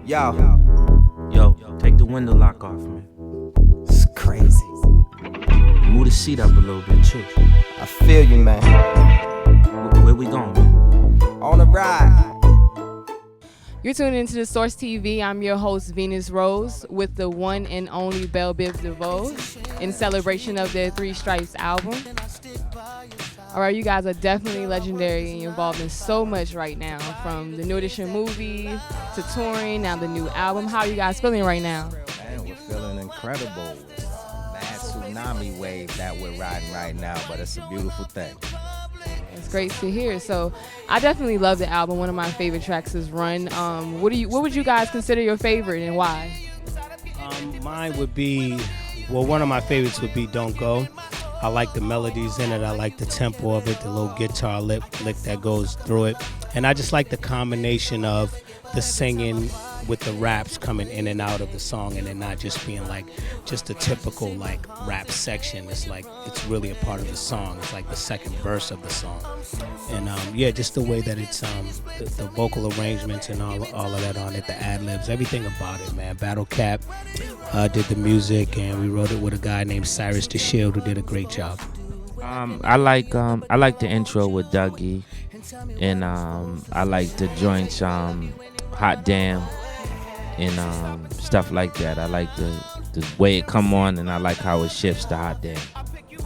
Yo, Yo, take the window lock off, man. it's crazy. Move the seat up a little bit, too. I feel you, man. Where we going, man? On a ride. You're tuning into the Source TV. I'm your host, Venus Rose, with the one and only Biv DeVoe in celebration of their Three Stripes album. All right, you guys are definitely legendary and you're involved in so much right now, from the New Edition movie to touring, now the new album. How are you guys feeling right now? Man, we're feeling incredible. It's a mad tsunami wave that we're riding right now, but it's a beautiful thing. It's great to hear. So I definitely love the album. One of my favorite tracks is Run. What would you guys consider your favorite and why? Mine would be, one of my favorites would be Don't Go. I like the melodies in it. I like the tempo of it, the little guitar lick that goes through it. And I just like the combination of the singing with the raps coming in and out of the song, and it not just being like just a typical like rap section. It's like it's really a part of the song. It's like the second verse of the song. And just the way that it's the vocal arrangements and all of that on it, the ad-libs, everything about it, man. Battle Cap did the music, and we wrote it with a guy named Cyrus the Shield who did a great job. I like the intro with Dougie, and I like the joints Hot Damn and stuff like that. I like the way it come on, and I like how it shifts to Hot Damn. I think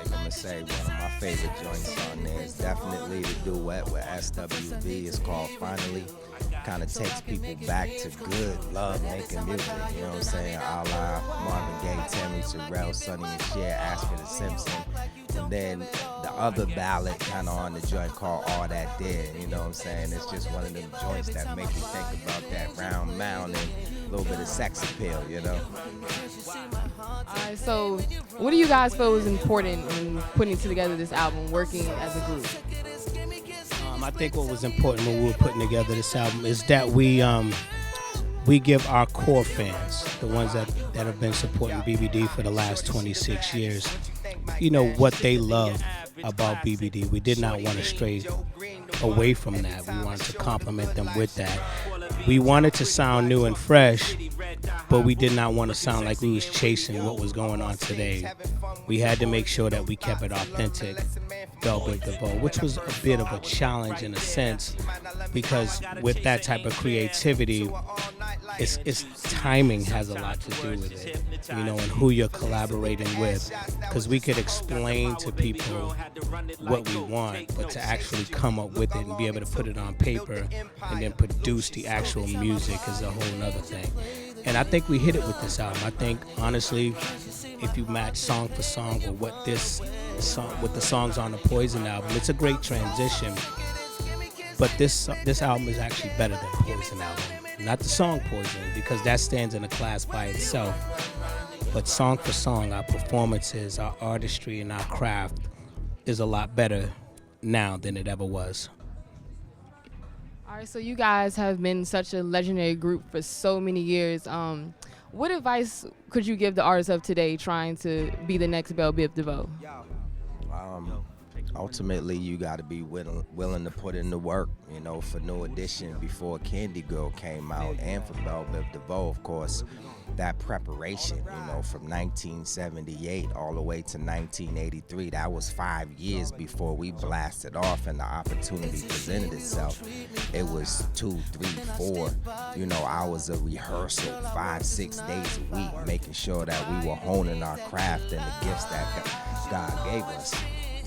I'm gonna say one of my favorite joints on there is definitely the duet with SWV. It's called Finally. Kind of takes people back to good love making music, you know what I'm saying? A la Marvin Gaye, Tammy Terrell, Sonny and Cher, Ashford and Simpson. And then the other ballad kind of on the joint called All That Did, you know what I'm saying? It's just one of them joints that make you think about that round mound and a little bit of sex appeal, you know? All right, so what do you guys feel is important in putting together this album, working as a group? I think what was important when we were putting together this album is that we give our core fans, the ones that have been supporting BBD for the last 26 years, you know, what they love about BBD. We did not want to stray away from that. We wanted to compliment them with that. We wanted to sound new and fresh, but we did not want to sound like we was chasing what was going on today. We had to make sure that we kept it authentic, Biv DeVoe, which was a bit of a challenge in a sense, because with that type of creativity, it's timing has a lot to do with it, you know, and who you're collaborating with, because we could explain to people what we want, but to actually come up with it and be able to put it on paper and then produce the actual music is a whole nother thing. And I think we hit it with this album. I think, honestly, if you match song for song with what this song, with the songs on the Poison album, it's a great transition. But this album is actually better than Poison album. Not the song Poison, because that stands in a class by itself. But song for song, our performances, our artistry, and our craft is a lot better now than it ever was. All right, so you guys have been such a legendary group for so many years. What advice could you give the artists of today trying to be the next Biv DeVoe? Ultimately, you got to be willing to put in the work, you know, for New Edition before Candy Girl came out, and for Biv DeVoe, of course. That preparation, you know, from 1978 all the way to 1983, that was 5 years before we blasted off and the opportunity presented itself. It was 2, 3, 4, you know, hours of rehearsal, 5, 6 days a week, making sure that we were honing our craft and the gifts that God gave us,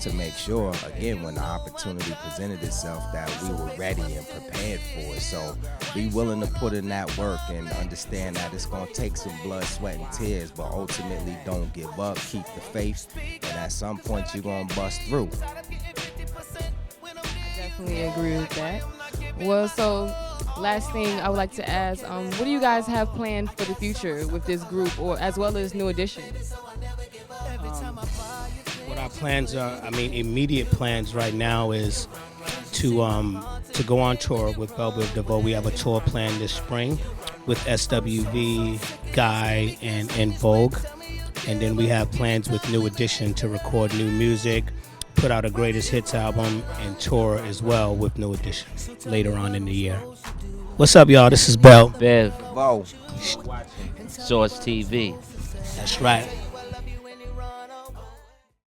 to make sure, again, when the opportunity presented itself, that we were ready and prepared for it. So be willing to put in that work and understand that it's going to take some blood, sweat, and tears, but ultimately don't give up, keep the faith, and at some point you're going to bust through. I definitely agree with that. Well, so last thing I would like to ask, what do you guys have planned for the future with this group, or as well as New Edition? What our plans are, immediate plans right now is to go on tour with Biv DeVoe. We have a tour planned this spring with SWV, Guy, and Vogue. And then we have plans with New Edition to record new music, put out a greatest hits album and tour as well with New Edition later on in the year. What's up, y'all? This is Bell. Biv, Whoa. Source TV. That's right.